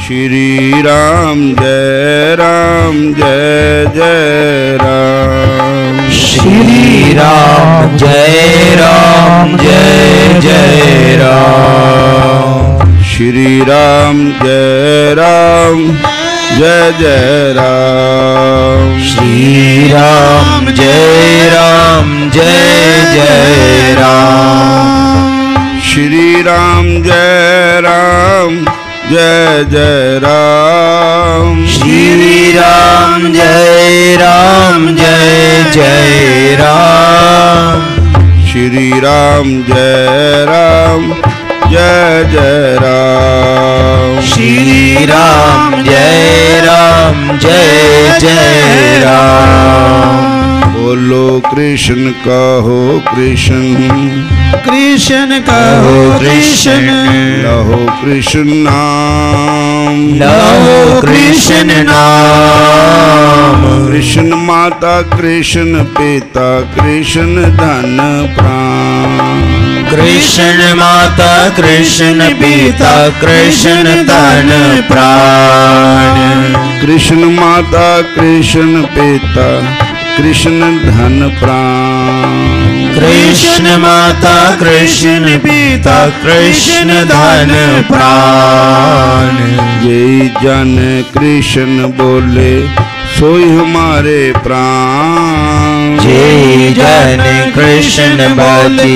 श्री राम जय जय राम। श्री राम जय जय राम। श्री राम जय जय राम। श्री राम जय जय राम। श्री राम जय जय राम। श्री राम जय जय राम। श्री राम जय जय राम। श्री राम जय जय राम। बोलो कृष्ण कहो कृष्ण, कृष्ण कहो कृष्ण, लहो कृष्ण नाम, लहो कृष्ण नाम। कृष्ण माता कृष्ण पिता कृष्ण धन प्राण। कृष्ण माता कृष्ण पिता कृष्ण धन प्राण। कृष्ण माता कृष्ण पिता कृष्ण धन प्राण। कृष्ण माता कृष्ण पिता कृष्ण धन प्राण। जय जन कृष्ण बोले सोई हमारे प्राण। जय जन कृष्ण बोले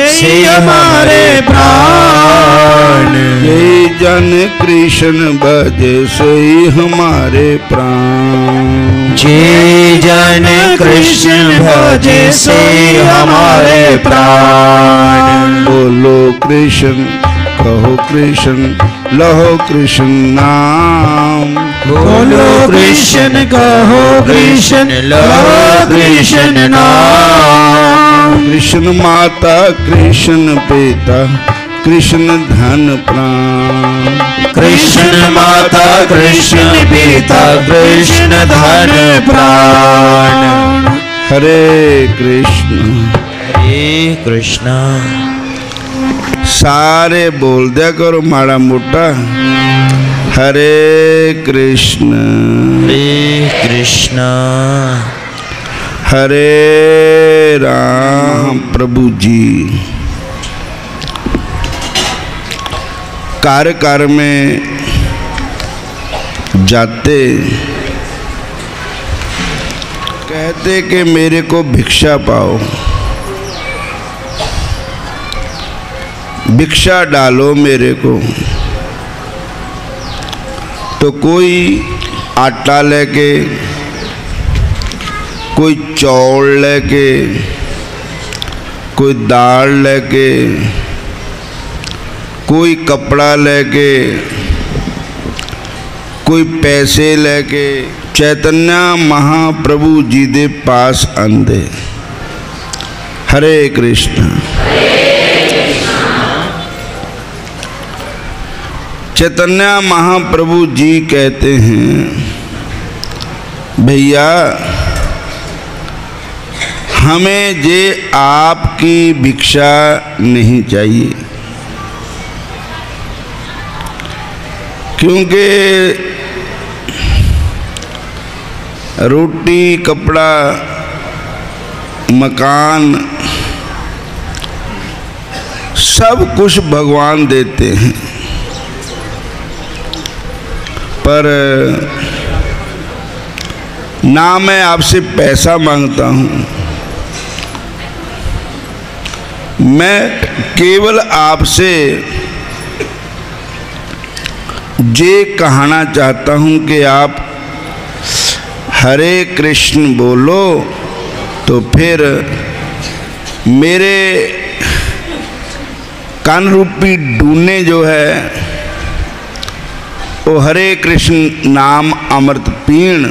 से हमारे प्राण। जय जन कृष्ण बजे सोई हमारे प्राण। जय जन कृष्ण भजे से हमारे प्राण। बोलो कृष्ण कहो कृष्ण लहो कृष्ण नाम। बोलो कृष्ण कहो कृष्ण लहो कृष्ण नाम। कृष्ण माता कृष्ण पिता कृष्ण धन प्राण। कृष्ण माता कृष्ण पिता कृष्ण धन प्राण। हरे कृष्ण हरे कृष्ण। सारे बोल दिया करो माड़ा मोटा हरे कृष्ण हरे राम। प्रभु जी कार्य में जाते कहते कि मेरे को भिक्षा पाओ, भिक्षा डालो मेरे को। तो कोई आटा लेके, कोई चौल लेके, कोई दाल लेके, कोई कपड़ा लेके, कोई पैसे लेके चैतन्य महाप्रभु जी दे पास आंदे। हरे कृष्ण। चैतन्य महाप्रभु जी कहते हैं भैया हमें जे आपकी भिक्षा नहीं चाहिए, क्योंकि रोटी कपड़ा मकान सब कुछ भगवान देते हैं, पर ना मैं आपसे पैसा मांगता हूँ, मैं केवल आपसे ये कहना चाहता हूँ कि आप हरे कृष्ण बोलो तो फिर मेरे कान रूपी डूने जो है वो हरे कृष्ण नाम अमृत पीण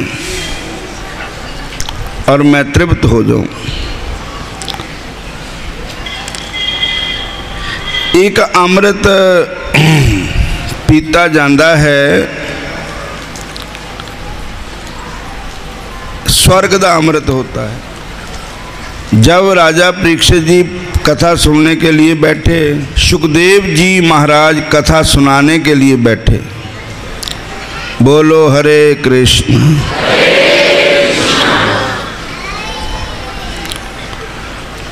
और मैं तृप्त हो जाऊं। एक अमृत पीता जाता है, स्वर्ग का अमृत होता है। जब राजा परीक्षित जी कथा सुनने के लिए बैठे, सुखदेव जी महाराज कथा सुनाने के लिए बैठे, बोलो हरे कृष्ण।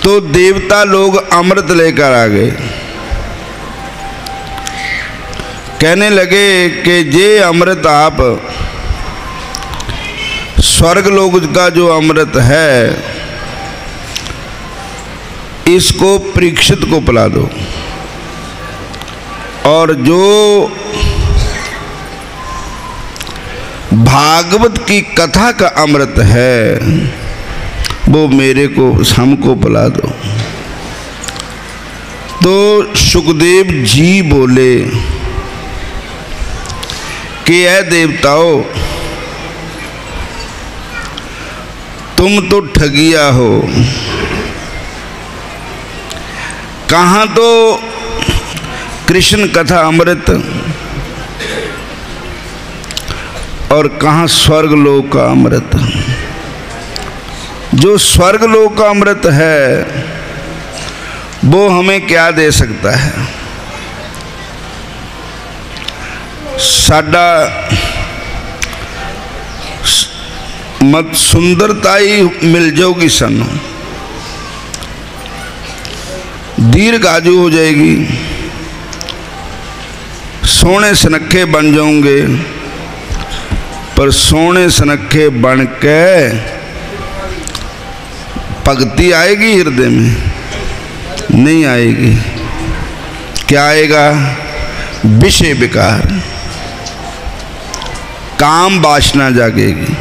तो देवता लोग अमृत लेकर आ गए, कहने लगे कि ये अमृत आप स्वर्ग लोक का जो अमृत है इसको परीक्षित को पिला दो, और जो भागवत की कथा का अमृत है वो मेरे को हमको पिला दो। तो सुखदेव जी बोले कि ऐ देवताओं, तुम तो ठगिया हो। कहाँ तो कृष्ण कथा अमृत और कहाँ स्वर्ग लोक का अमृत। जो स्वर्ग लोक का अमृत है वो हमें क्या दे सकता है? साडा मत सुंदरता ही मिल जाओगी, सानू दीर्घायु हो जाएगी, सोने सनखे बन जाओगे, पर सोने सनखे बन के भक्ति आएगी हृदय में? नहीं आएगी। क्या आएगा? विषय विकार, काम वासना जागेगी।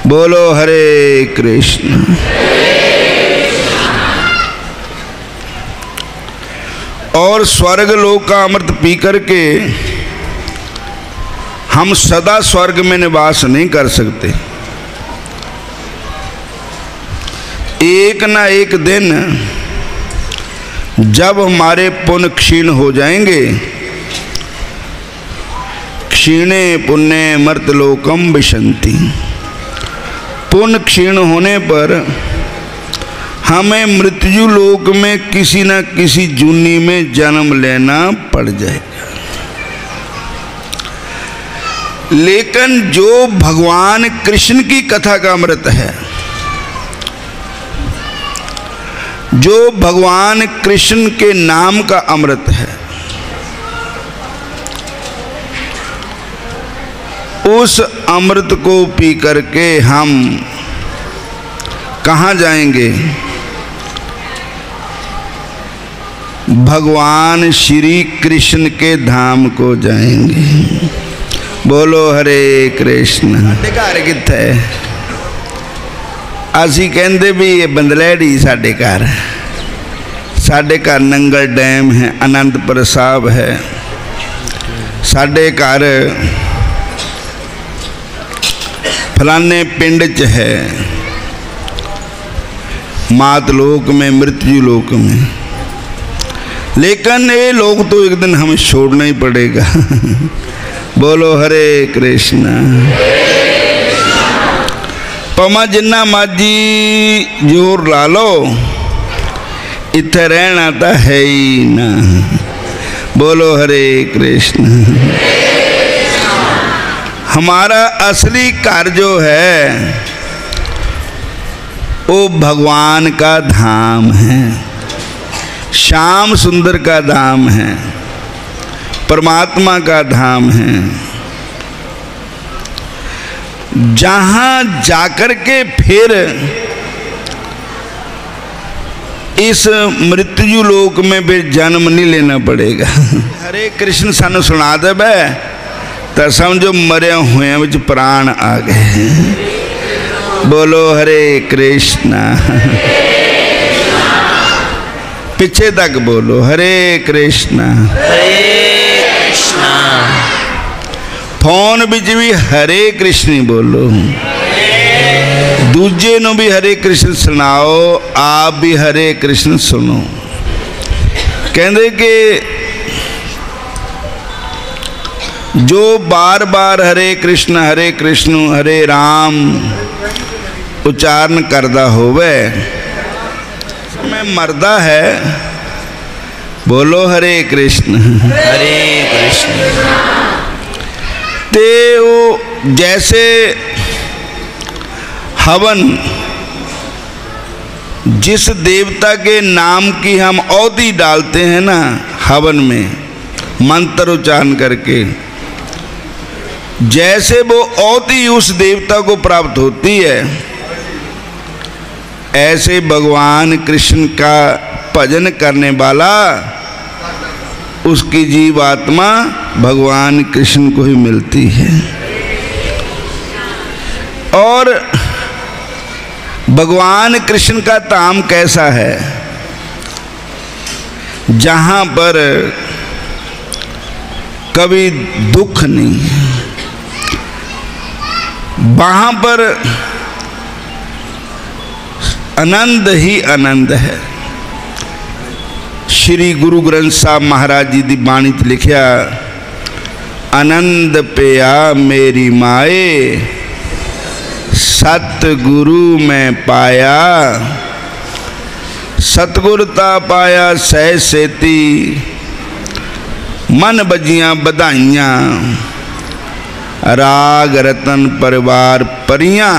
बोलो हरे कृष्ण। और स्वर्ग लोक का अमृत पी करके हम सदा स्वर्ग में निवास नहीं कर सकते। एक ना एक दिन जब हमारे पुण्य क्षीण हो जाएंगे, क्षीणे पुण्य मर्तलोकम विशन्ति, पुण्य क्षीण होने पर हमें मृत्यु लोक में किसी न किसी जूनी में जन्म लेना पड़ जाएगा। लेकिन जो भगवान कृष्ण की कथा का अमृत है, जो भगवान कृष्ण के नाम का अमृत है, उस अमृत को पी करके हम कहाँ जाएंगे? भगवान श्री कृष्ण के धाम को जाएंगे। बोलो हरे कृष्ण। साडे घर कित्थे? असी कहंदे भी ये बंदलैड़ी साडे घर। साडे घर नंगल डैम है, आनंदपुर साहब है। साडे घर फलाने पिंड च है, मात लोक में, मृत्यु लोक में। लेकिन ये लोग तो एक दिन हमें छोड़ना ही पड़ेगा। बोलो हरे कृष्ण। पमा जिन्ना मर्जी जोर ला लो, इत्थे रहना तो है ही ना। बोलो हरे कृष्ण। हमारा असली घर जो है वो भगवान का धाम है, श्याम सुंदर का धाम है, परमात्मा का धाम है। जहाँ जाकर के फिर इस मृत्यु लोक में भी जन्म नहीं लेना पड़ेगा। हरे कृष्ण सानू सुना दे तो समझो मरे हुए विच प्राण आ गए। बोलो हरे कृष्ण। पीछे तक बोलो हरे कृष्ण। फोन बिच भी हरे कृष्ण ही बोलो, दूजे नु भी हरे कृष्ण सुनाओ, आप भी हरे कृष्ण सुनो। कहते कि जो बार बार हरे कृष्ण हरे राम उच्चारण करता होवे मैं मरदा है। बोलो हरे कृष्ण। हरे कृष्ण। ते वो जैसे हवन, जिस देवता के नाम की हम औदी डालते हैं ना हवन में मंत्र उच्चारण करके, जैसे वो औदी उस देवता को प्राप्त होती है, ऐसे भगवान कृष्ण का भजन करने वाला उसकी जीवात्मा भगवान कृष्ण को ही मिलती है। और भगवान कृष्ण का धाम कैसा है? जहां पर कभी दुख नहीं, वहां पर आनंद ही आनंद है। श्री गुरु ग्रंथ साहब महाराज जी दी बाणी च लिखिया, आनंद पिया मेरी माए सतगुरु में पाया, सतगुरता पाया सह सेती मन बजियां बधाइयां, राग रतन परिवार परियां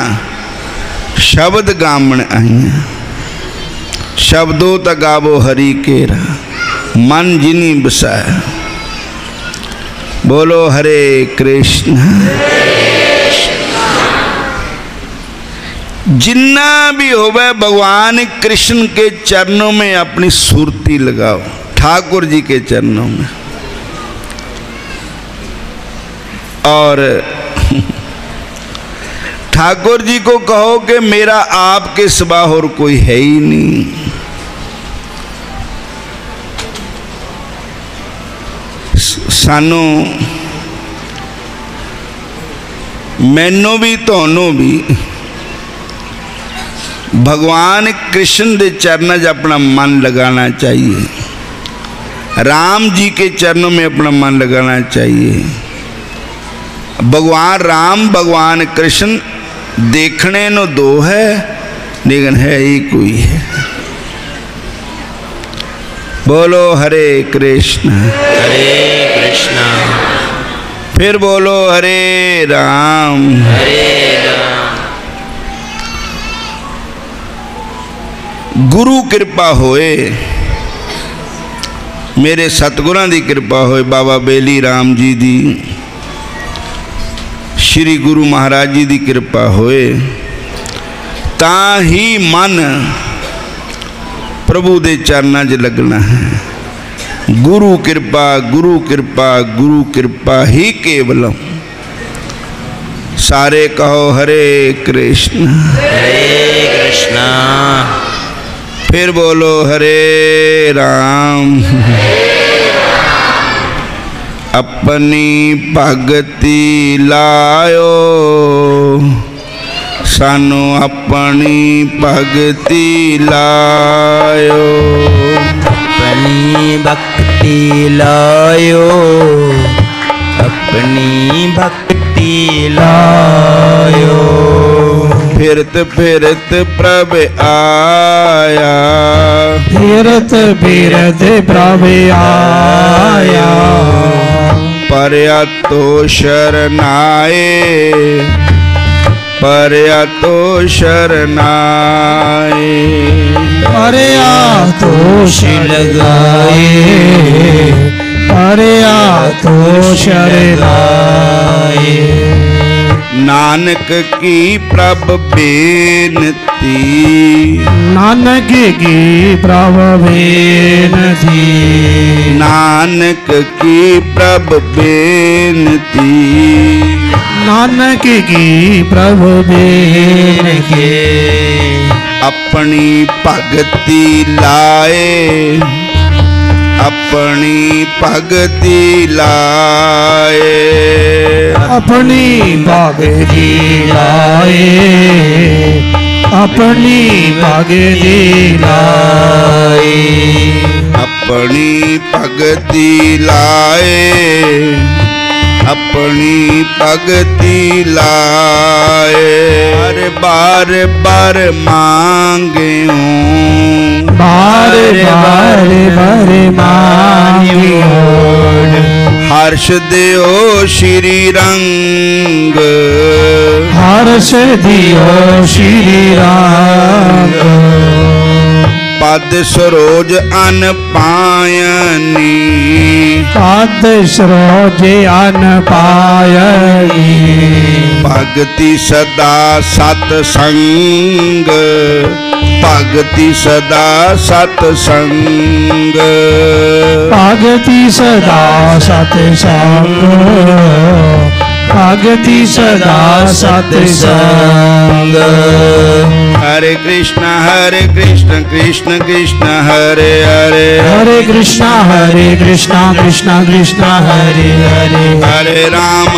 शब्द गामण आइयां, शब्दों तक गावो हरि केरा मन जिनी बसाया। बोलो हरे कृष्ण। जिन्ना भी होवे भगवान कृष्ण के चरणों में अपनी सुरती लगाओ, ठाकुर जी के चरणों में। और ठाकुर जी को कहो कि मेरा आपके सिवा और कोई है ही नहीं। सानू मैनू भी तुहानू भी भगवान कृष्ण के चरणों में अपना मन लगाना चाहिए, राम जी के चरणों में अपना मन लगाना चाहिए। भगवान राम भगवान कृष्ण देखने नो दो है, लेकिन है ही कोई है। बोलो हरे कृष्ण। हरे कृष्ण। फिर बोलो हरे राम। हरे राम। गुरु कृपा होए, मेरे सतगुरां दी कृपा होए, बाबा बेली राम जी दी, श्री गुरु महाराज जी की कृपा होए, ता ही मन प्रभु दे चरणों च लगना है। गुरु कृपा गुरु कृपा गुरु कृपा ही केवलम। सारे कहो हरे कृष्ण। हरे कृष्ण। फिर बोलो हरे राम। अपनी भगति लायो, सानू अपनी भगति लायो। अपनी भक्ति लायो, अपनी भक्ति लायो। फिरत फिरत प्रभ आया, फिरत फिरत प्रभ आया। परया तो शरणाए, परया तो शरणाए। परया तो लगाए, परया तो शरणाए। नानक की प्रभ बेनती, नानक की प्रभ बेनती। नानक की प्रभ बेनती। नानक की प्रभ बेनती। अपनी भगति लाए, अपनी भगति लाए। अपनी भगति लाए, अपनी भगति लाए। अपनी भगति लाए, अपनी भगति लाए। बार बार बार मांगे हूँ, बार बार बार मांगे हूँ। हर्ष देओ श्री रंग, हर्ष दियो श्री रंग। पद सरोज अन पायनी, पद सरोज अन पायनी। भगति सदा सतसंग, भगति सदा सतसंग। भगति सदा सतसंग, भगति सदा सतसंग। हरे कृष्ण कृष्ण कृष्ण हरे हरे, हरे कृष्ण कृष्ण कृष्ण हरे हरे। हरे राम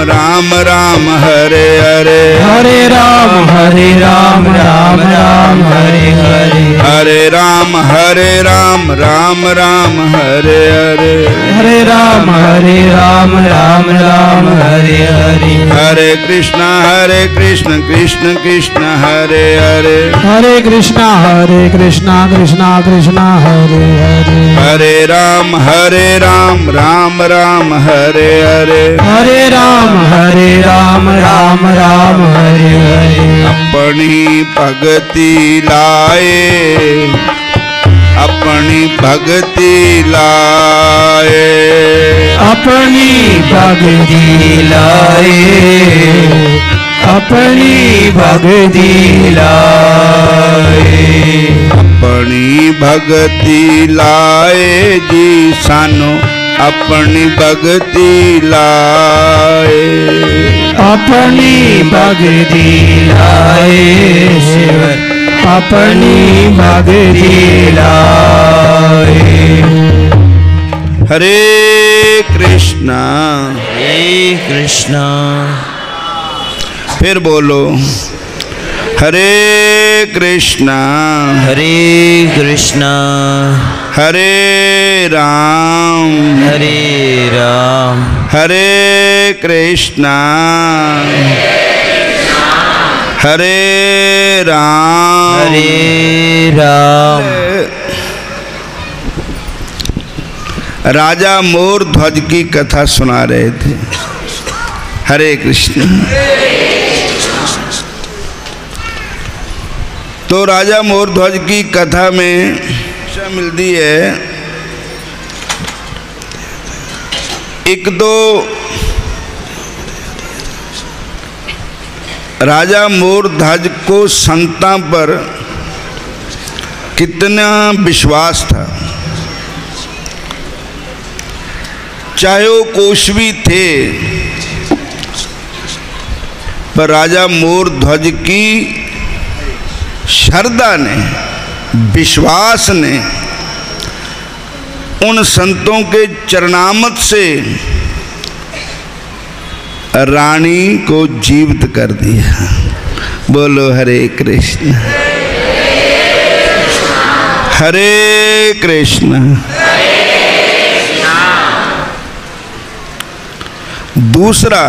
राम राम हरे हरे, हरे राम राम राम हरे हरे। हरे राम राम राम हरे हरे, हरे राम राम हरे हरे। हरे कृष्ण कृष्ण कृष्ण हरे हरे, हरे कृष्ण कृष्ण कृष्ण हरे हरे। हरे राम राम राम हरे हरे, हरे राम राम हरे हरे। अपनी भगति लाए, अपनी भगति लाए, अपनी भगति लाए, अपनी भगति लाए। अपनी भगति लाए जी सानो, अपनी भगति लाए, अपनी भगति लाए शिव, अपनी भगति लाए। हरे कृष्णा फिर बोलो, हरे कृष्णा हरे राम हरे कृष्णा हरे राम। राजा मोर ध्वज की कथा सुना रहे थे। हरे कृष्ण। तो राजा मोर ध्वज की कथा में शिक्षा मिलती है, एक तो राजा मोर ध्वज को संतां पर कितना विश्वास था। चाहे वो कोशवी थे, पर राजा मोर ध्वज की श्रद्धा ने, विश्वास ने उन संतों के चरणामत से रानी को जीवित कर दिया। बोलो हरे कृष्ण हरे कृष्ण। दूसरा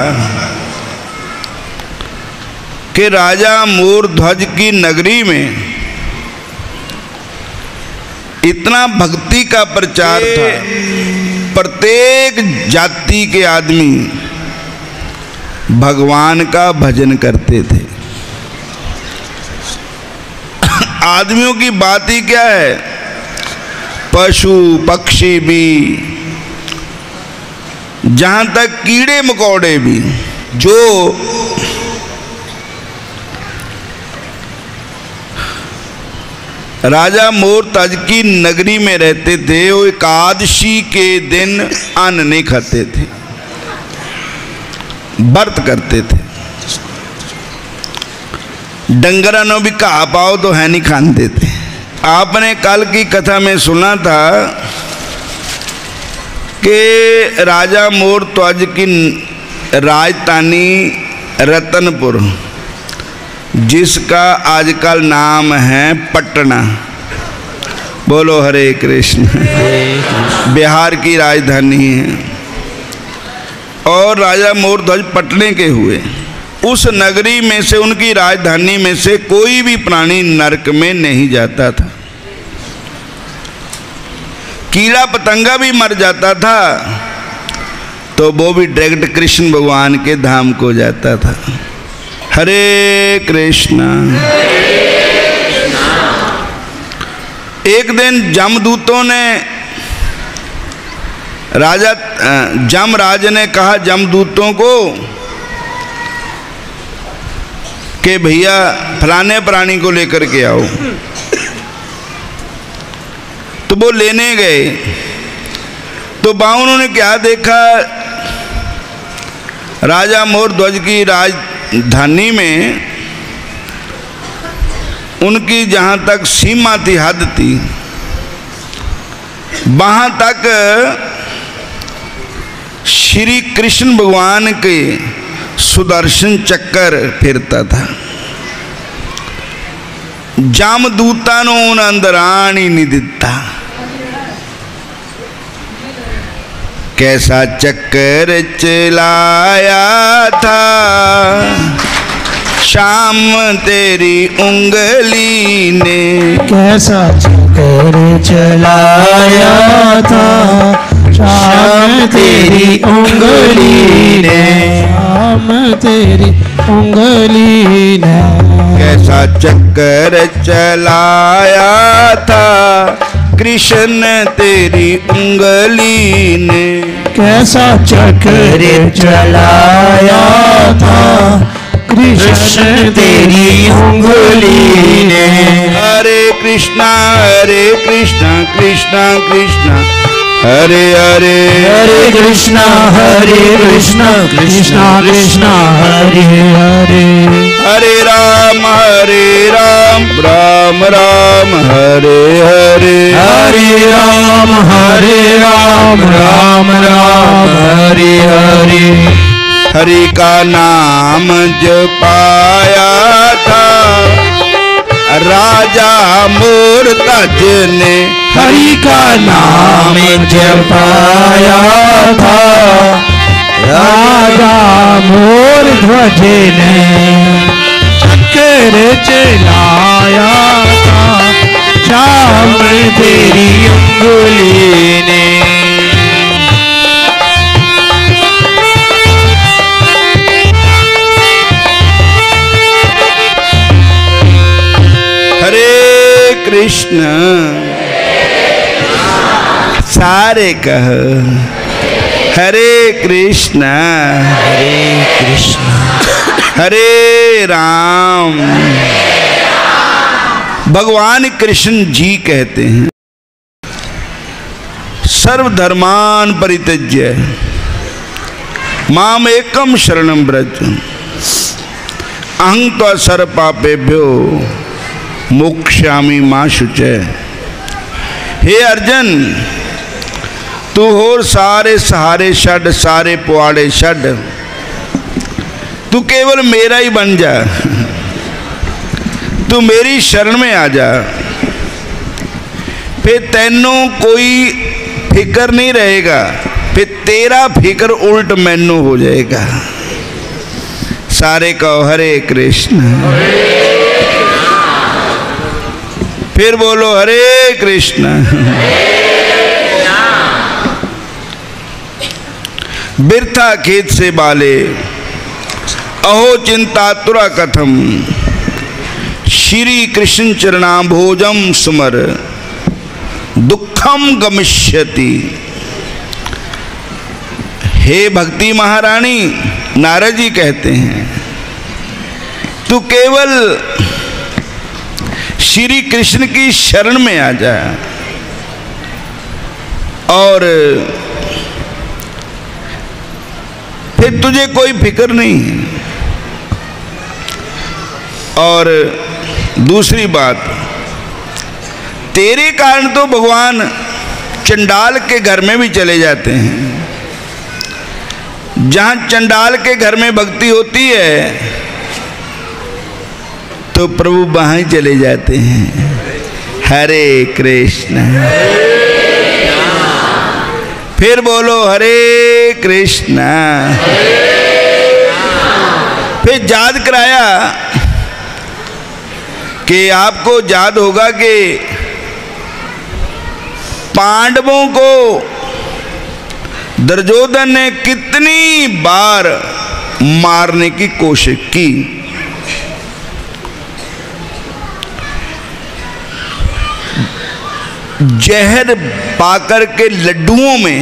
कि राजा मोर ध्वज की नगरी में इतना भक्ति का प्रचार था, प्रत्येक जाति के आदमी भगवान का भजन करते थे। आदमियों की बात ही क्या है, पशु पक्षी भी, जहां तक कीड़े मकोड़े भी, जो राजा मोर ध्वज की नगरी में रहते थे, वो एकादशी के दिन अन्न नहीं खाते थे, व्रत करते थे। डंगरा नो भी कहा पाओ तो है नहीं खाते थे। आपने कल की कथा में सुना था कि राजा मोर ध्वज की राजधानी रतनपुर, जिसका आजकल नाम है पटना। बोलो हरे कृष्ण। बिहार की राजधानी है। और राजा मोर ध्वज पटने के हुए। उस नगरी में से, उनकी राजधानी में से कोई भी प्राणी नरक में नहीं जाता था। कीड़ा पतंगा भी मर जाता था, तो वो भी डायरेक्ट कृष्ण भगवान के धाम को जाता था। हरे कृष्णा। एक दिन जमदूतों ने राजा जमराज ने कहा जमदूतों को कि भैया फलाने प्राणी को लेकर के आओ। तो वो लेने गए तो बाउनों ने क्या देखा, राजा मोरध्वज की राजधानी में उनकी जहाँ तक सीमा थी, हद थी, वहाँ तक श्री कृष्ण भगवान के सुदर्शन चक्कर फिरता था। जामदूता नो उन अंदर आन ही नहीं दिता। कैसा चक्कर चलाया था शाम तेरी उंगली ने, कैसा चक्कर चलाया था शाम तेरी उंगली ने, शाम तेरी उंगली ने। कैसा चक्कर चलाया था कृष्ण तेरी उंगली ने, कैसा चक्कर चलाया था कृष्ण तेरी उंगली ने। हरे कृष्णा कृष्णा कृष्णा हरे हरे, हरे कृष्णा कृष्णा कृष्णा हरे हरे, हरे राम राम राम हरे हरे, हरे राम राम राम हरे हरे। हरि का नाम जपाया था राजा मोरध्वज ने, हरि का नाम जपाया था राजा मोरध्वज ने, चक्कर चलाया था शाम तेरी उंगली ने। हरे कृष्ण सारे कह, हरे कृष्ण हरे राम। भगवान कृष्ण जी कहते हैं सर्वधर्मान परित्यज्य माम एकम शरणम व्रज अहं त्वा सर्व पापेभ्यो मोक्षयामि मा शुचय। हे अर्जुन, तू होर सारे सहारे छड़, सारे पुआड़े छड़, तू केवल मेरा ही बन जा, तू मेरी शरण में आ जा, फिर तैनू कोई फिक्र नहीं रहेगा, फिर तेरा फिक्र उल्ट मैनू हो जाएगा। सारे कहो हरे कृष्ण, फिर बोलो हरे कृष्ण। बिरथा खेत से बाले अहो चिंता तुरा कथम, श्री कृष्ण चरणाम्भोजम सुमर दुखम गमिष्यति। हे भक्ति महारानी, नारद जी कहते हैं तू केवल श्री कृष्ण की शरण में आ जा और फिर तुझे कोई फिक्र नहीं है। और दूसरी बात, तेरे कारण तो भगवान चंडाल के घर में भी चले जाते हैं। जहां चंडाल के घर में भक्ति होती है तो प्रभु वहां ही चले जाते हैं। हरे कृष्ण, फिर बोलो हरे कृष्ण। फिर याद कराया कि आपको याद होगा कि पांडवों को दुर्योधन ने कितनी बार मारने की कोशिश की, जहर पाकर के लड्डुओं में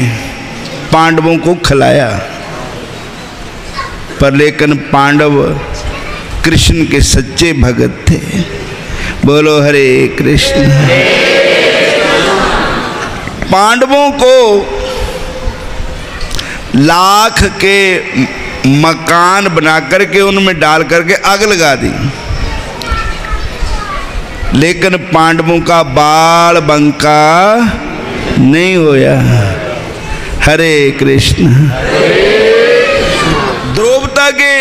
पांडवों को खिलाया, पर लेकिन पांडव कृष्ण के सच्चे भगत थे। बोलो हरे कृष्ण। पांडवों को लाख के मकान बना करके उनमें डाल करके आग लगा दी, लेकिन पांडवों का बाल बंका नहीं होया। हरे कृष्ण। द्रौपदी के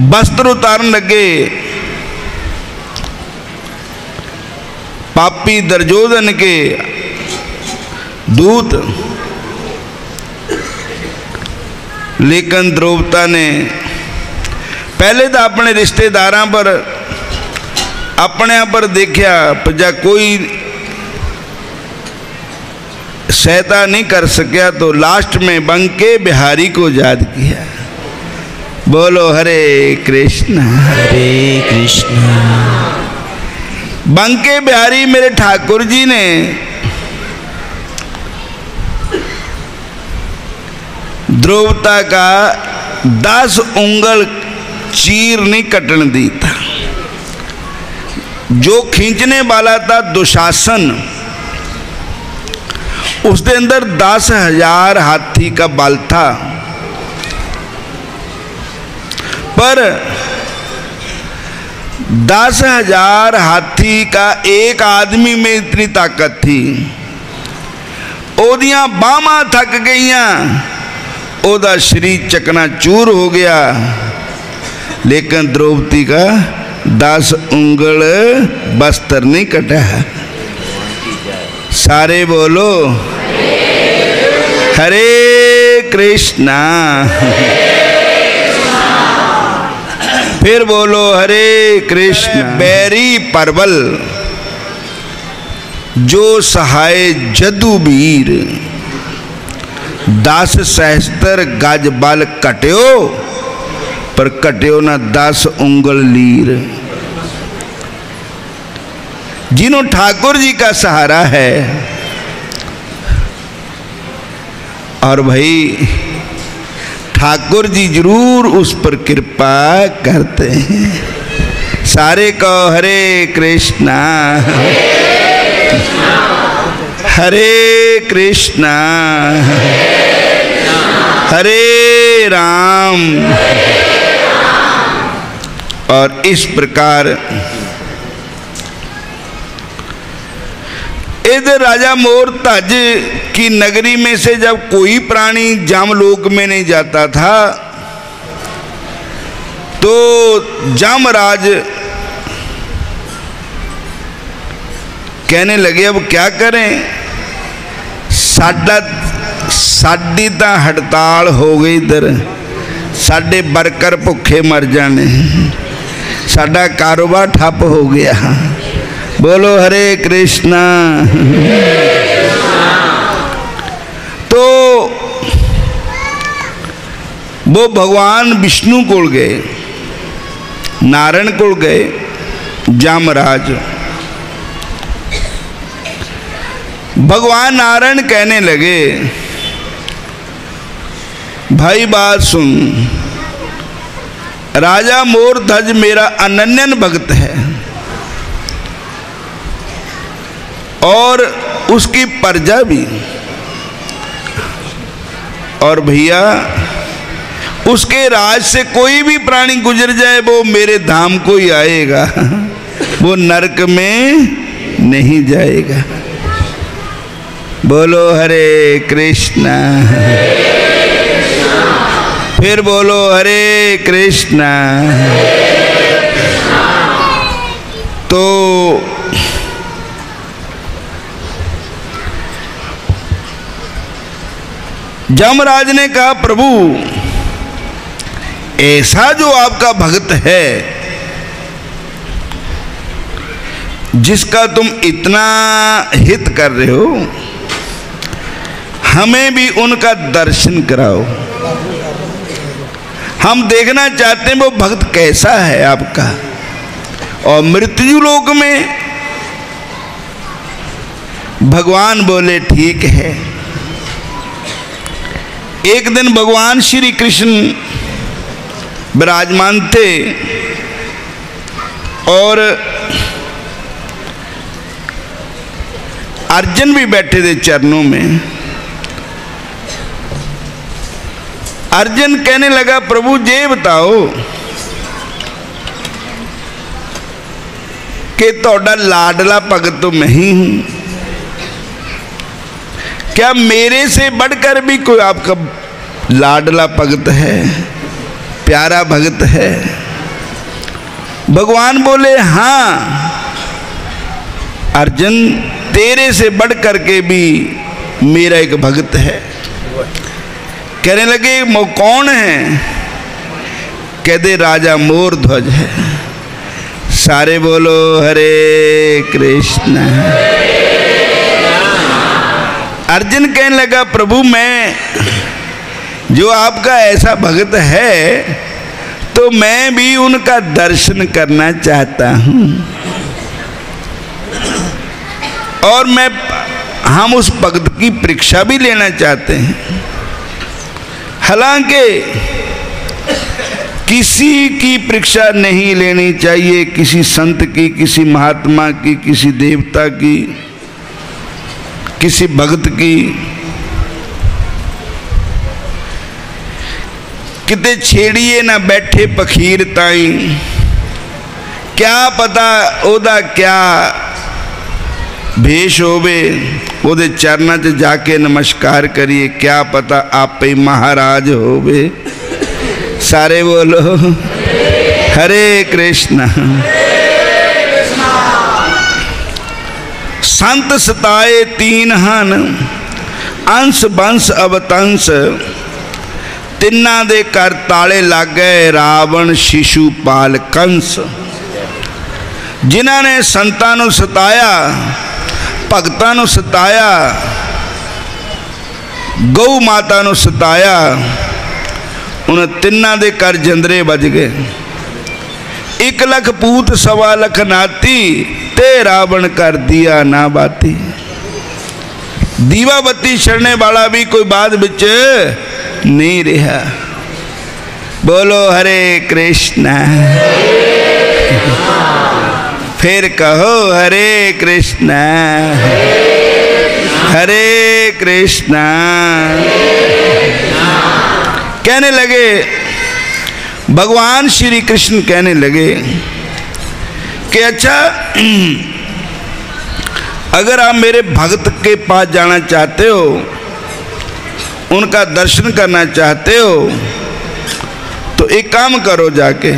वस्त्र उतारन लगे, पापी दुर्योधन के दूत, लेकिन द्रौपदी ने पहले तो अपने रिश्तेदारों पर अपने पर देखा, पर कोई सहायता नहीं कर सका तो लास्ट में बंके बिहारी को याद किया। बोलो हरे कृष्ण। हरे कृष्ण। बंके बिहारी मेरे ठाकुर जी ने द्रौपदी का 10 उंगल चीर नहीं कटन दी था। जो खींचने वाला था दुशासन, उसके अंदर 10,000 हाथी का बल था, पर 10,000 हाथी का एक आदमी में इतनी ताकत थी। ओदियां बाहां थक गईयां, ओदा शरीर चकनाचूर हो गया, लेकिन द्रौपदी का 10 उंगल बस्तर नहीं कटा। सारे बोलो हरे कृष्णा। फिर बोलो हरे कृष्ण। बैरी परवल जो सहाय जदुबीर, 10 सहस्त्र गज बल कट्यो, पर कट्यो ना 10 उंगल लीर। जिन्हों ठाकुर जी का सहारा है, और भाई ठाकुर जी जरूर उस पर कृपा करते हैं। सारे को हरे कृष्णा। हरे कृष्णा हरे राम। और इस प्रकार इधर राजा मोर धज की नगरी में से जब कोई प्राणी जमलोक में नहीं जाता था, तो जमराज कहने लगे अब क्या करें, साडी तो हड़ताल हो गई, इधर साडे वर्कर भुखे मर जाने, साडा कारोबार ठप हो गया। बोलो हरे कृष्णा। तो वो भगवान विष्णु को गए, नारायण को गए, जमराज। भगवान नारायण कहने लगे भाई बात सुन, राजा मोरध्वज मेरा अनन्य भक्त है और उसकी प्रजा भी, और भैया उसके राज से कोई भी प्राणी गुजर जाए वो मेरे धाम को ही आएगा, वो नरक में नहीं जाएगा। बोलो हरे कृष्णा। फिर बोलो हरे कृष्णा। तो जमराज ने कहा प्रभु ऐसा जो आपका भक्त है जिसका तुम इतना हित कर रहे हो, हमें भी उनका दर्शन कराओ। हम देखना चाहते हैं वो भक्त कैसा है आपका। और मृत्यु लोक में भगवान बोले ठीक है। एक दिन भगवान श्री कृष्ण विराजमान थे और अर्जुन भी बैठे थे चरणों में। अर्जुन कहने लगा प्रभु ये बताओ कि तोड़ा लाडला भगत तो मैं ही हूं, क्या मेरे से बढ़कर भी कोई आपका लाडला भगत है, प्यारा भगत है? भगवान बोले हाँ अर्जुन, तेरे से बढ़कर के भी मेरा एक भगत है। कहने लगे वो कौन है? कहते राजा मोर ध्वज है। सारे बोलो हरे कृष्ण। अर्जुन कहने लगा प्रभु मैं जो आपका ऐसा भगत है तो मैं भी उनका दर्शन करना चाहता हूं और हम उस भगत की परीक्षा भी लेना चाहते हैं। हालांकि किसी की परीक्षा नहीं लेनी चाहिए, किसी संत की, किसी महात्मा की, किसी देवता की, किसी भक्त की। किते छेड़िए ना बैठे पखीर ताई, क्या पता ओदा क्या भेष होवे, ओदे चरणों च जाके नमस्कार करिए, क्या पता आप ही महाराज होवे। सारे बोलो हरे कृष्ण। संत सताए तीन हन, अंश बंश अवतंस, तिन्ना दे कर ताले लाग गए, रावण शिशुपाल कंस। जिन्हां ने संतां नूं सताया, भगतां नूं सताया, गौ माता नूं सताया, उन तिन्ना दे कर जंदरे बज गए। 1 लख पूत 1.25 लख नाती, ते रावण कर दिया ना बाती। दीवा बत्ती छड़ने वाला भी कोई बाद बिच नहीं रहा। बोलो हरे कृष्ण। फिर कहो हरे कृष्ण हरे कृष्ण। कहने लगे भगवान श्री कृष्ण कहने लगे कि अच्छा अगर आप मेरे भक्त के पास जाना चाहते हो, उनका दर्शन करना चाहते हो, तो एक काम करो, जाके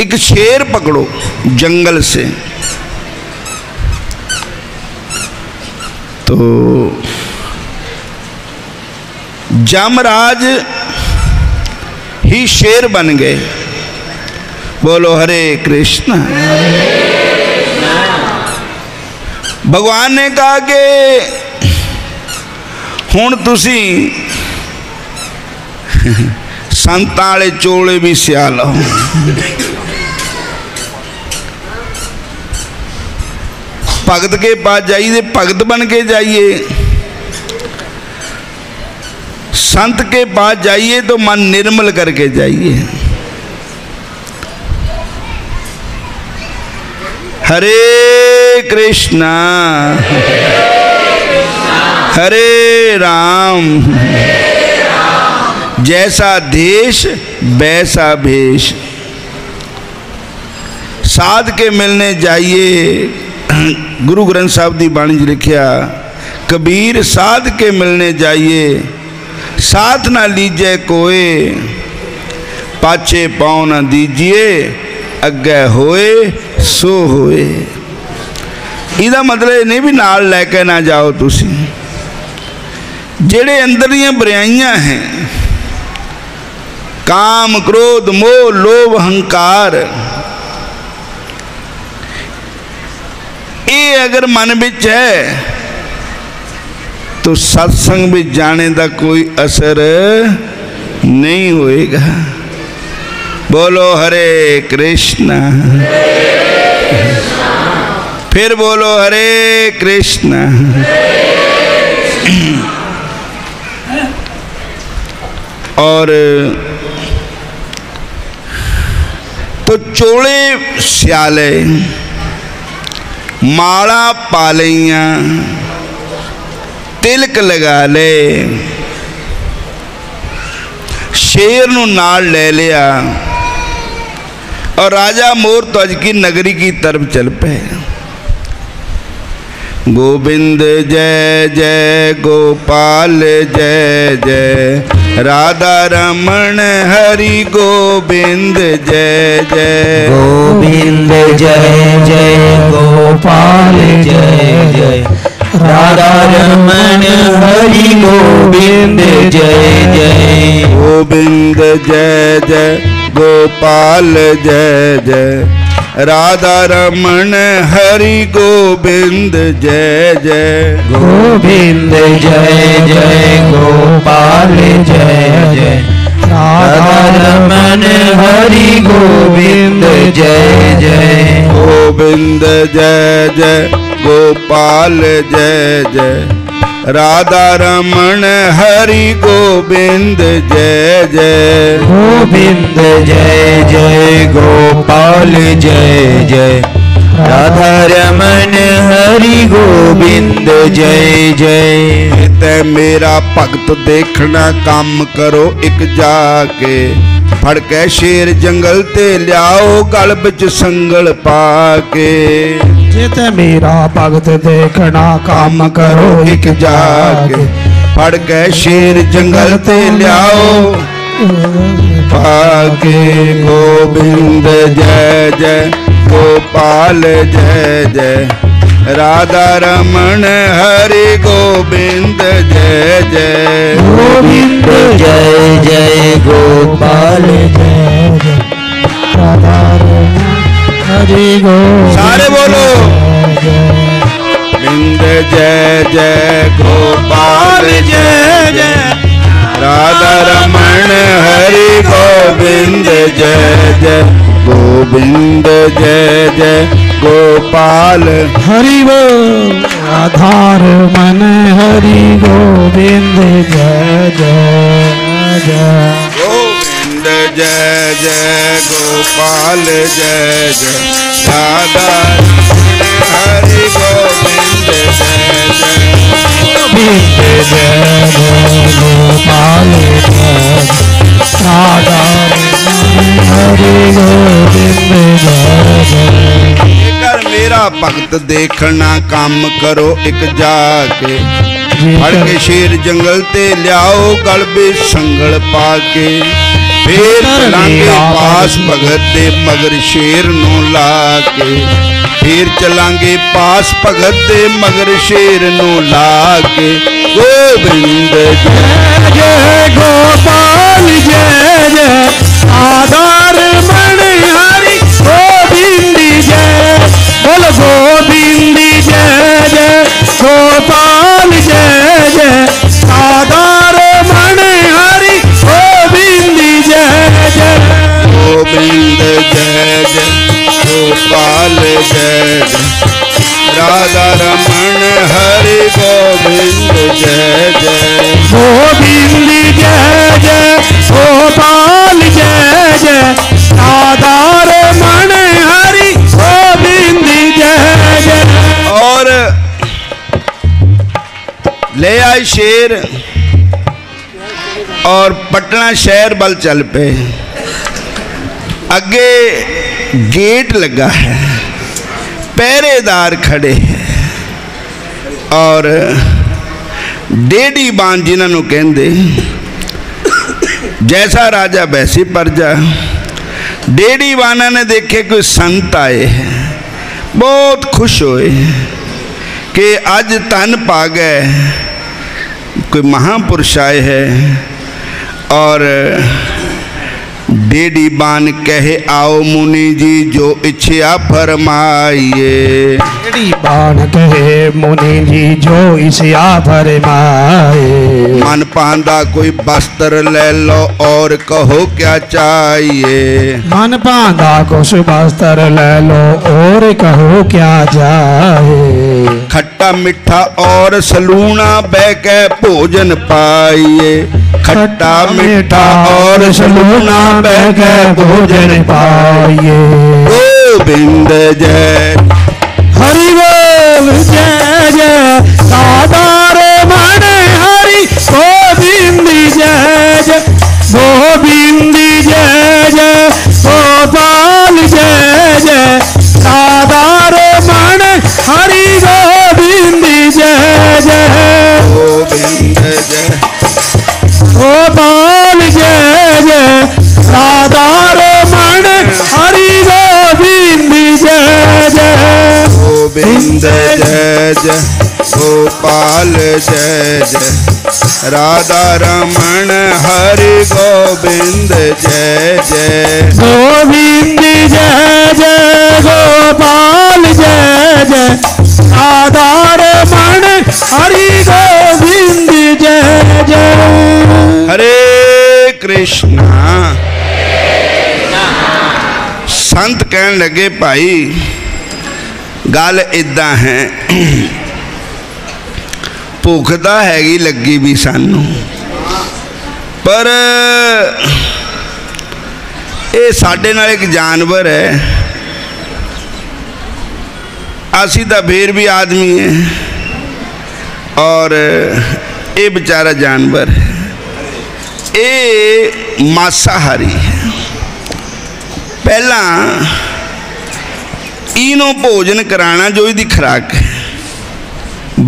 एक शेर पकड़ो जंगल से। तो जमराज ही शेर बन गए। बोलो हरे कृष्ण। भगवान ने कहा कि हुण तुसी संतां वाले चोले भी सिया लो। भगत के पास जाइए, भगत बन के जाइए। संत के पास जाइए तो मन निर्मल करके जाइए। हरे कृष्णा हरे राम, जैसा देश वैसा भेष। साध के मिलने जाइए। गुरु ग्रंथ साहब की बाणी च लिखिया, कबीर साध के मिलने जाइए, साथ ना लीजे कोए, पाछे पाँव ना दीजिए, अगे होए सो होए। इहदा मतलब नहीं भी नाल लैके ना जाओ तुसी। जेड़े अंदर दियां बुराइयां हैं, काम क्रोध मोह लोभ अहंकार, ये अगर मन विच है तो सत्संग भी जाने का कोई असर नहीं होएगा। बोलो हरे कृष्णा, फिर बोलो हरे कृष्णा। और तो चोले सियाले माला पा लिया, तिलक लगा ले, शेर नू नाल ले लिया और राजा मोर ध्वज की नगरी की तरफ चल पे। गोविंद जय जय गोपाल जय जय, राधा रमण हरि गोविंद जय जय। गोविंद जय जय गोपाल जय जय, राधा रमण हरि गोविंद जय जय। गोविंद जय जय गोपाल जय जय, राधा रमण हरि गोविंद जय जय। गोविंद जय जय गोपाल जय जय, राधा रमण हरि गोविंद जय जय। गोविंद जय जय गोपाल जय जय, राधा रमण हरि गोविंद जय जय। गोविंद जय जय गोपाल जय जय, राधा रमण हरि गोविंद जय जय। ते मेरा भगत देखना काम करो एक जाके, फड़ के शेर जंगल ते लियाओ गल बिच संगल पाके। जिते मेरा भगत देखना काम करो एक जाके, फड़ के शेर जंगल ते लियाओ पाके। गोविंद जय जय गोपाल जय जय, राधा रमण हरि गोविंद जय जय। गोविंद जय जय गोपाल जय जय, राधा रमण हरि गोविंद। सारे बोलो गोविंद जय जय गोपाल जय जय, राधा रमण हरि गोविंद जय जय। गोविंद जय जय गोपाल हरि बोल, राधा रमण हरि गोविंद जय जय जय। गोविंद जय जय गोपाल जय जय, राधा हरि गोविंद जय जय। गोविंद जय जय गोपाल जय, राधा रमण हरि गोविंद जय जय। कर मेरा भगत देखना काम करो एक जाके, फड़ के शेर जंगल ते लियाओ गल बे संगल पाके। फिर चलांगे पास भगत दे मगर शेर नू लाके, फिर चलांगे पास भगत दे मगर शेर नू लाके। गोविंद जय जय गोपाल जय जय, राधा रमण हरि गोविंद जय। बोल गोविंद जय जय गोपाल जय जय, राधा रमण हरि गोविंद जय जय। गोविंद जय जय गोपाल जय जय, राधा रमण हरि गोविंद जय जय। गोविंद जय जय गोपाल जय जय, राधा रमण हरि गोविंद जय जय। और ले आए शेर और पटना शहर बल चल पे। अगे गेट लगा है, पहरेदार खड़े हैं और डेढ़ी बान जिन्होंने कहते, जैसा राजा वैसी प्रजा। डेढ़ी बाना ने देखे कोई संत आए हैं, बहुत खुश होए कि अज धन पा गए, कोई महापुरुष आए हैं और डेढ़ी बान कहे आओ मुनि जी जो इच्छा फरमाइए। डेढ़ी बान कहे मुनि जी जो इच्छा फरमाए। मन पांदा कोई वस्त्र ले लो और कहो क्या चाहिए। मन पांदा कुछ वस्त्र ले लो और कहो क्या चाहिए। खट्टा मीठा और सलूना बह के भोजन पाइए। खट्टा मीठा और सलूना बह के भोजन पाइए। गोविंद जय हरि बोल जय जय साधार मन हरि गोविंद जय जय गोविंद जय जय गोपाल जय जय साधार मन हरि गोविंद जय जय गोविंद जय गोपाल जय जय साधार मन हरि गोविंद जय जय गोविंद जय जय गोपाल जय जय राधा रमण हरि गोविंद जय जय गोविंद जय जय गोपाल जय जय राधा रमण हरि गोविंद जय जय। हरे कृष्णा। संत कहन लगे भाई गल इदा है, भुख तो हैगी लगी भी सानू, पर ये साडे नाल एक जानवर है, असी तो फिर भी आदमी है और ये बेचारा जानवर है। ये मांसाहारी है। पहला इनो भोजन कराना जो इसकी खुराक है,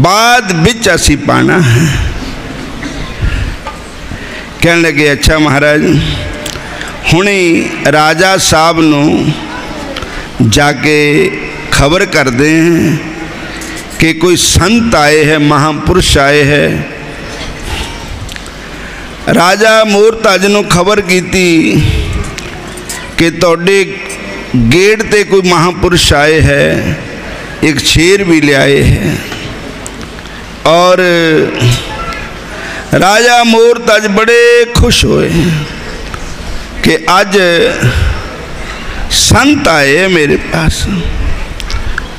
बाद विच असी पाना है। कहने लगे अच्छा महाराज हुणे राजा साहब नूं जाके खबर कर दें कि कोई संत आए हैं, महापुरुष आए हैं। राजा मोहरताज नूं खबर की कि तोड़े गेट ते कोई महापुरुष आए हैं, एक शेर भी ले आए हैं। और राजा मोहरताज बड़े खुश हुए कि आज संत आए मेरे पास।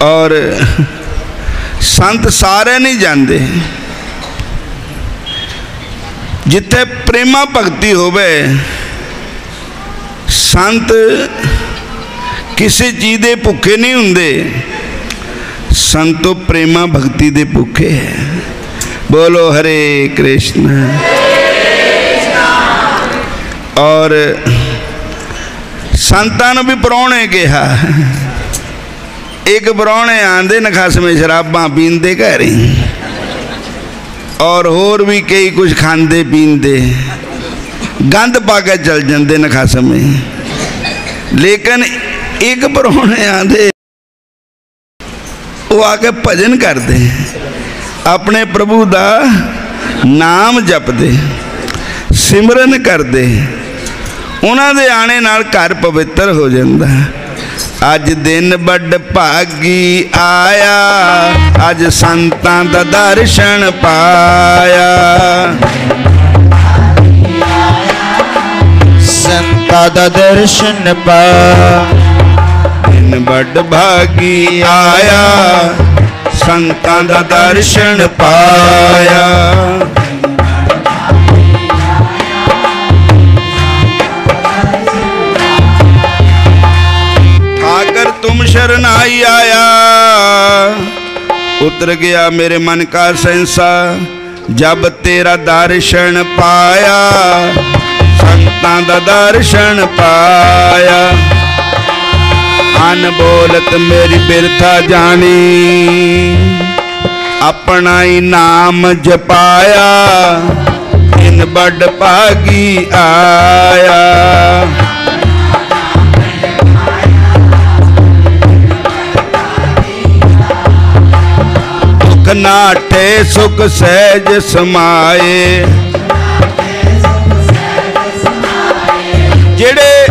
और संत सारे नहीं जाते, जिथे प्रेमा भगती होवे संत किसी चीज़ के भुखे नहीं हुंदे, संतो प्रेमा भक्ति दे भुखे है। बोलो हरे कृष्ण। और संतां नूं भी परौणे कहा, एक परौणे आंदे नखासमे शराबां पींदे घर ही, और होर भी कई कुछ खांदे पींदे, गंद पा के चल जाते नखासमे। लेकिन एक परौणे आंदे वो आके भजन करते, अपने प्रभु का नाम जपते, सिमरन करते। उन्हां दे आने नाल घर पवित्र हो जाता। अज दिन बड़ भागी आया, अज संतां दा दर्शन पाया। संतां दा दर्शन पाया। दिन बड़ भागी आया, संतां दा दर्शन पाया। आकर तुम शरणाई आया, उतर गया मेरे मन का संसा। जब तेरा दर्शन पाया, संतां दा दर्शन पाया। अनबोलत मेरी बिरथा जानी, अपना ही नाम जपाया। इन बड़ भागी आया। दुख नाटे सुख सहज समाए, जेड़े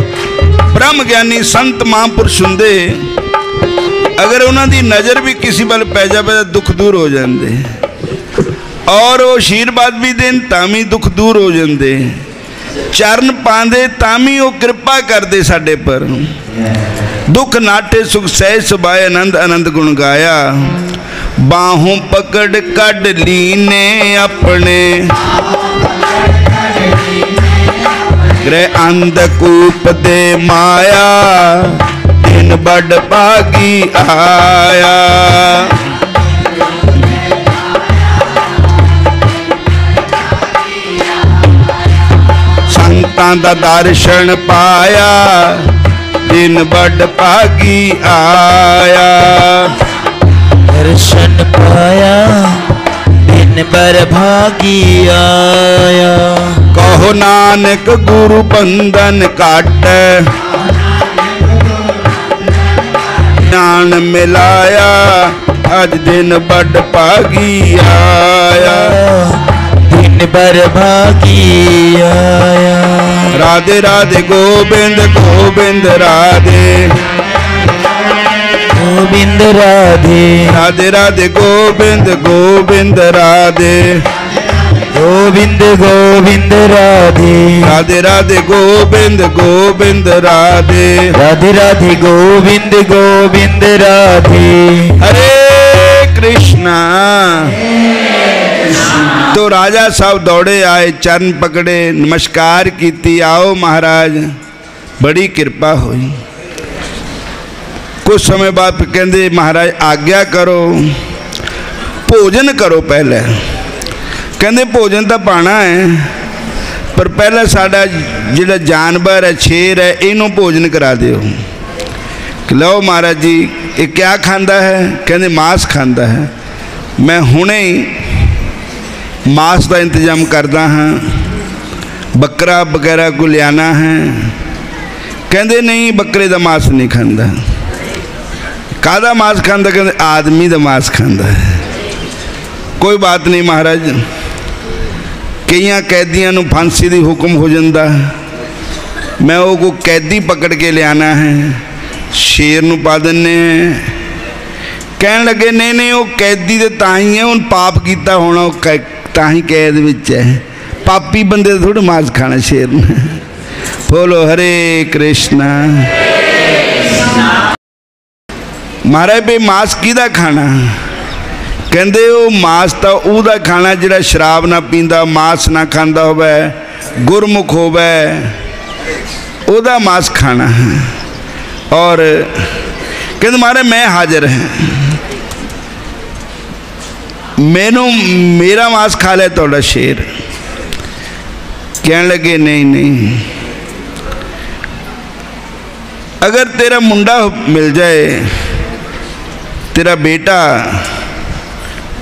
ब्रह्म ज्ञानी संत महापुरुष हुंदे अगर उन्होंने नज़र भी किसी वाल पै जाए तो दुख दूर हो जाते और वो आशीर्वाद भी देन तामी दुख दूर हो जाते चरण पांदे तामी वो कृपा करते साडे पर दुख नाटे सुख सह सुभाए आनंद आनंद गुण गाया बाहों पकड़ कड लीने अपने ग्रह अंधकूप दे माया दिन बड़ भागी आया संतां दा दर्शन पाया दिन बड़ भागी आया दर्शन पाया दिन बर भागी आया कहो नानक गुरु बंधन काट ज्ञान मिलाया आज दिन बड़ भागी आया दिन बर भागी आया राधे राधे गोविंद गोविंद राधे गोविंद राधे राधे राधे गोविंद गोविंद राधे गोविंद गोविंद राधे राधे राधे गोविंद गोविंद राधे राधे राधे गोविंद गोविंद राधे हरे कृष्णा। तो राजा साहब दौड़े आए चरण पकड़े नमस्कार की आओ महाराज बड़ी कृपा हुई। कुछ समय बाद कहते महाराज आज्ञा करो भोजन करो पहले कहते भोजन तो पाना है पर पहले साडा जिहड़ा जानवर है शेर है इनू भोजन करा दियो। लो महाराज जी ये क्या खांदा है कहते मांस खांदा है मैं हुणे ही मांस का इंतजाम करदा हाँ बकरा वगैरह को लियाना है कहते नहीं बकरे का मांस नहीं खांदा कादा मांस खांदा कहते आदमी का मांस खांदा है। कोई बात नहीं महाराज कई कैदियों नूं फांसी दी हुक्म हो जाता मैं वो को कैदी पकड़ के लियाना है शेर नूं पा दिन्ने कहन लगे नहीं नहीं वो कैदी तो ताही है उन पाप किया होना ताही कैद विच है पापी बंदे थोड़े मांस खाना शेर ने। बोलो हरे कृष्णा। महाराज भाई मांस किदा खाना कहते वो मांस तो उहदा खाना जिहड़ा शराब ना पींदा मांस ना खांदा होवे गुरमुख होवे उहदा मांस खाना है। और कहते महाराज मैं हाजिर है मैनू मेरा मांस खा ले थोड़ा शेर कहने लगे नहीं नहीं अगर तेरा मुंडा मिल जाए तेरा बेटा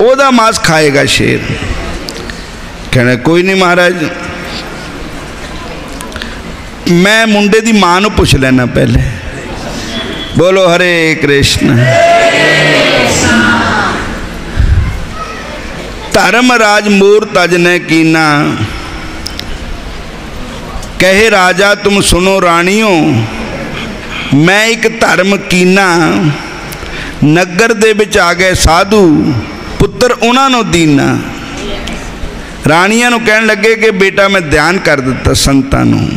ओदा मांस खाएगा शेर। कहना कोई नहीं महाराज मैं मुंडे दी मां नूं पुछ लेना पहले। बोलो हरे कृष्ण। धर्म राज मोर तज ने कीना कहे राजा तुम सुनो रानियों मैं एक धर्म कीना नगर दे विच आ गए साधु पुत्र उन्होंने दीना। रानिया नूं कहन लगे कि बेटा मैं ध्यान कर दिता संतां नूं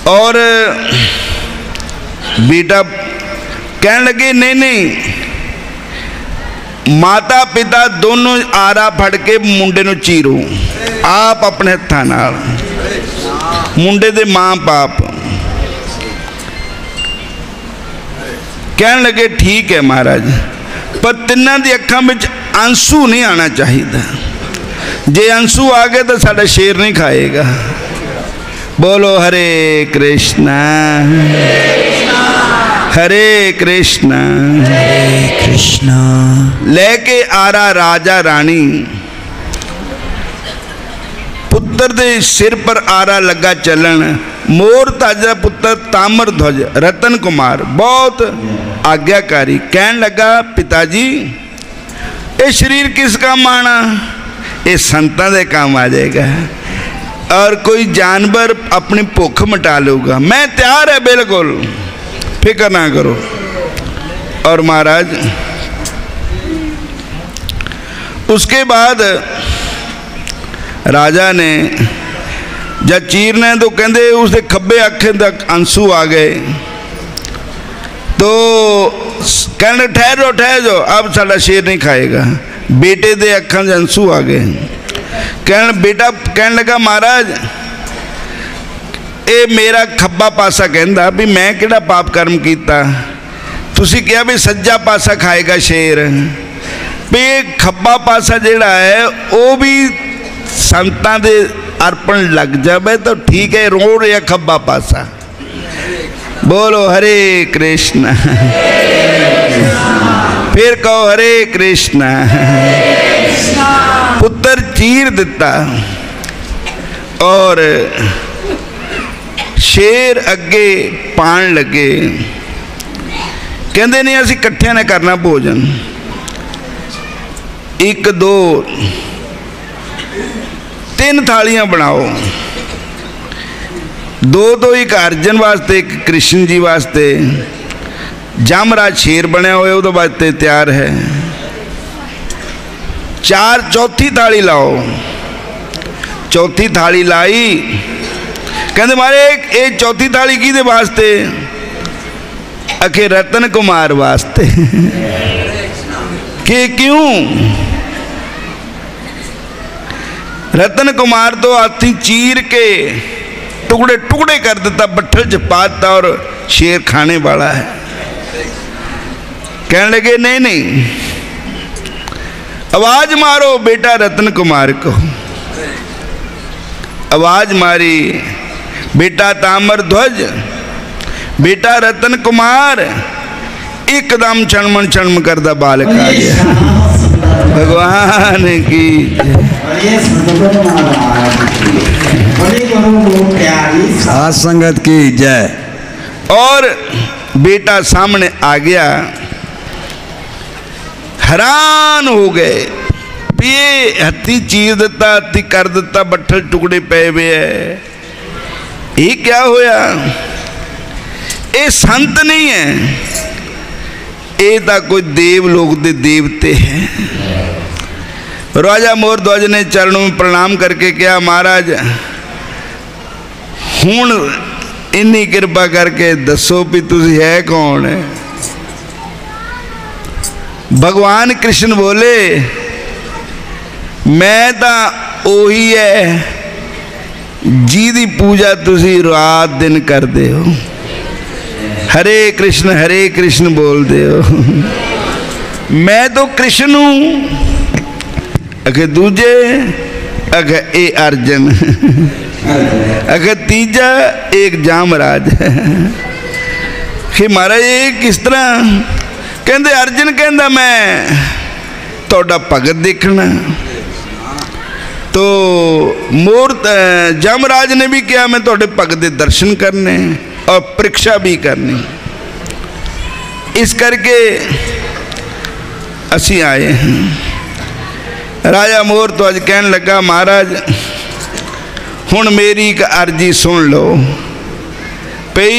और बेटा कहन लगे नहीं नहीं माता पिता दोनों आरा फड़ के मुंडे नूं चीरो आप अपने हत्थां नाल मुंडे दे मां बाप कहन लगे ठीक है महाराज पर तिन्हां दी अखां विच आंसू नहीं आना चाहिए जे आंसू आ गए तो साडा शेर नहीं खाएगा। बोलो हरे कृष्णा हरे कृष्णा लेके आरा राजा रानी पुत्र दे सिर पर आरा लगा चलन मोर ताजा पुत्र तामर ध्वज रतन कुमार बहुत आज्ञाकारी। कहन लगा पिताजी ये शरीर किस काम आना ये संतां दे काम आ जाएगा। और कोई जानवर अपनी भुख मिटा लूगा, मैं तैयार है बिल्कुल, फिक्र ना करो। और महाराज उसके बाद राजा ने जब चीरने तो कहते उसके खब्बे अखे तक आंसू आ गए, तो कहने ठहरो ठहरो, अब साडा शेर नहीं खाएगा। बेटे दे अखां च आंसू आ गए। बेटा कहने लगा महाराज ये मेरा खब्बा पासा कहता भी मैं किहड़ा पाप कर्म किया, तुसी कहा भी सज्जा पासा खाएगा शेर, भी खब्बा पासा जिहड़ा है वो भी संतां दे अर्पण लग जाए तो ठीक है, रो रहा खब्बा पासा। बोलो हरे कृष्ण, फिर कहो हरे कृष्ण। पुत्र चीर दिता और शेर अगे पान लगे, कहते नहीं असी कट्ठिया ने करना भोजन, एक दो तीन थालियां बनाओ, दो तो एक अर्जन वास्ते एक कृष्ण जी वास्ते, जमराज शेर बनया हुआ वो वास्ते तैयार है, चार चौथी थाली लाओ। चौथी थाली लाई, कहते मारे ये चौथी थाली किहदे वास्ते, अखे रतन कुमार वास्ते। कि क्यों? रतन कुमार तो हाथी चीर के टुकड़े टुकड़े कर देता, बट्ठल च पाता और शेर खाने वाला है। कहने लगे नहीं नहीं, आवाज मारो बेटा रतन कुमार को। आवाज मारी, बेटा ताम्र ध्वज, बेटा रतन कुमार, एकदम छणमन छणम करदा बालक आ गया। भगवान की साध संगत की जय। और बेटा सामने आ गया, हैरान हो गए, ये हत्ती चीर दिता, हत्ती कर दिता, बट्ठल टुकड़े पे हुए है, ये क्या होया? ये संत नहीं है, ये तो कोई देवलोक दे देवते हैं। राजा मोरध्वज ने चरणों में प्रणाम करके कहा महाराज हुण इन्नी कृपा करके दसो भी तुसी है कौन है? भगवान कृष्ण बोले मैं तो ओही है जिहदी पूजा तुसी रात दिन करते हो, हरे कृष्ण बोलते हो। मैं तो कृष्ण हूँ। अगे दूजे, अगे ए अर्जन, अगे तीजा एक जामराज है। कि महाराज ये किस तरह? कहते अर्जन कहता मैं तोड़ा भगत देखना, तो मूर्त जमराज ने भी कहा मैं तोड़े भगत के दर्शन करने और परीक्षा भी करनी, इस करके असी आए हैं। राजा मोर तो अज कहन लगा महाराज हुण मेरी एक अर्जी सुन लो पई,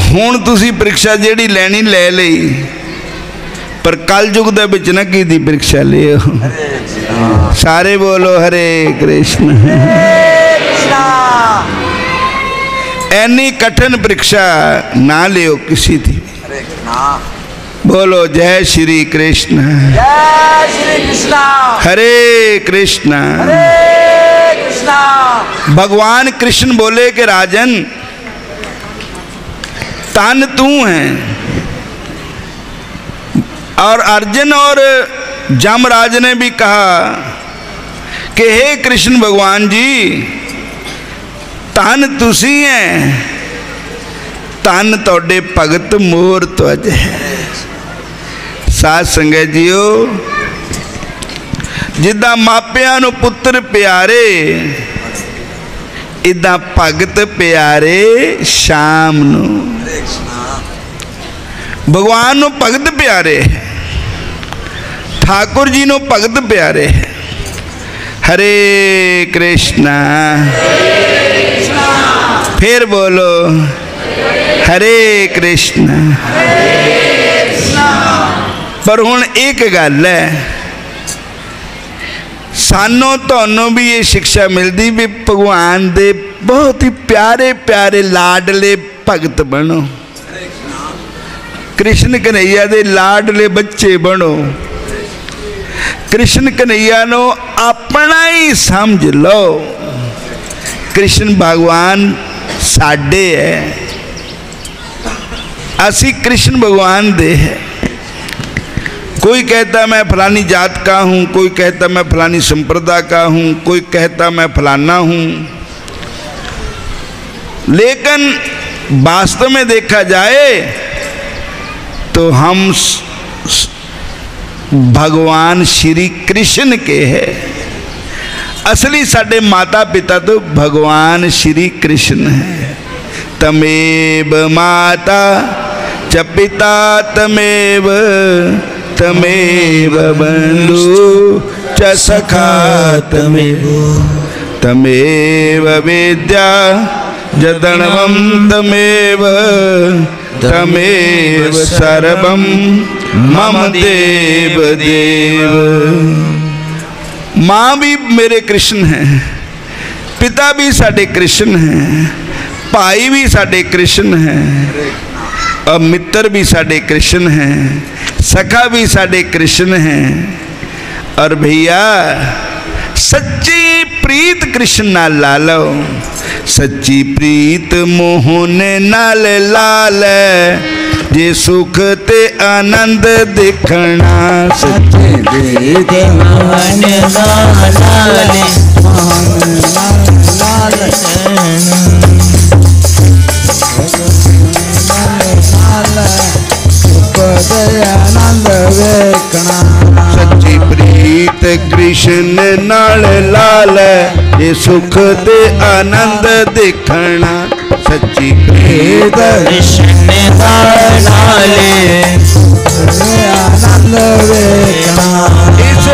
हुण तुसी परीक्षा जेड़ी लैनी ले लई, पर कल युग दे विच ना की दी परीक्षा लियो। सारे बोलो हरे कृष्ण। ऐनी कठिन परीक्षा ना लियो किसी थी। बोलो जय श्री कृष्ण, जय श्री कृष्ण, हरे कृष्ण, हरे कृष्ण। भगवान कृष्ण बोले कि राजन तन तू है, और अर्जुन और जमराज ने भी कहा कि हे कृष्ण भगवान जी तन तुसी हैं, तन तोड़े भगत मोर ध्वज है। साध संगत जीओ, जिदा मापियां नूं पुत्र प्यारे, इदा भगत प्यारे शाम नूं। भगवान नूं भगत प्यारे, ठाकुर जी नूं भगत प्यारे। हरे कृष्णा, फिर बोलो हरे कृष्णा। पर हुण एक गल है, सानों तुहानों भी ये शिक्षा मिलती भी भगवान दे बहुत ही प्यारे प्यारे लाडले भगत बनो, कृष्ण कन्हैया दे लाडले बच्चे बनो, कृष्ण कन्हैया नो अपना ही समझ लो। कृष्ण भगवान साडे है, असी कृष्ण भगवान दे है। कोई कहता मैं फलानी जात का हूँ, कोई कहता मैं फलानी संप्रदाय का हूँ, कोई कहता मैं फलाना हूँ, लेकिन वास्तव में देखा जाए तो हम भगवान श्री कृष्ण के हैं। असली साडे माता पिता तो भगवान श्री कृष्ण है। तमेव माता च पिता तमेव, तमेव बंधु च सखा तमेव, तमेव विद्या जदनवम तमेव, तमेव सर्वम मम देव देव। माँ भी मेरे कृष्ण हैं, पिता भी साडे कृष्ण हैं, भाई भी साडे कृष्ण हैं, और मित्र भी साडे कृष्ण हैं, सखा भी साडे कृष्ण हैं। और भैया सच्ची प्रीत कृष्ण नाल ला लो, सच्ची प्रीत मोहन नाल लाल, जे सुख ते आनंद देखना। सच्ची प्रीत मोहन लाल, मोहन लाल आनंद देखना। सच्ची प्रीत कृष्ण नाल लाल, ये सुख ते आनंद देखना। सच्ची प्रीत कृष्ण नाल आनंद देखना। इस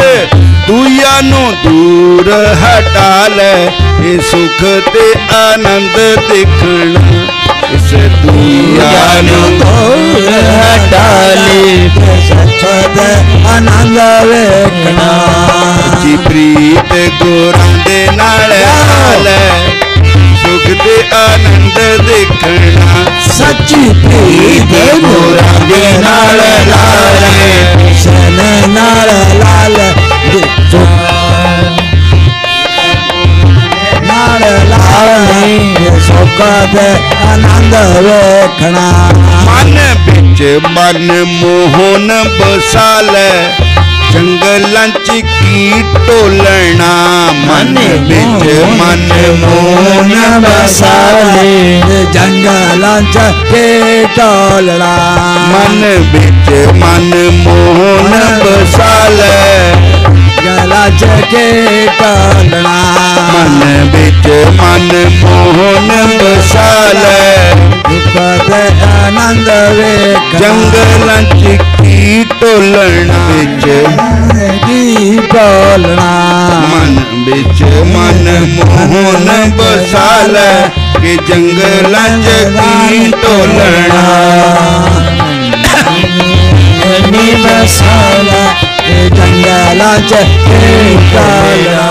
दुया नु दूर हटा ले, ये सुख ते आनंद देखना। इस दुया नु दूर हटा ले, सच्चद आनंद देखना। सच्ची प्रीत गोरां दे नाल हाल, सुख ते आनंद देखना। सच्ची प्रीत गोरां दे नाल लाल, सन नाल लाल नाल लाल, सुख दे आनंद देखना। मन बिच मन मोहन बसाल, जंगलां च की टोलना। मन बिच मन मोहन बसाले, जंगलां च के टोलना। मन बिच मन मोहन बसाले, जंगलां च के टोलना। मन बिच मन मोहन बसाले, सुख दे आनंद देखना। जंगलां च की टोलना। बिच की टोलना। मन बिच मन मोहन बसाल, के जंगलां च की टोलना। बसाला जंगलां च के टोलना।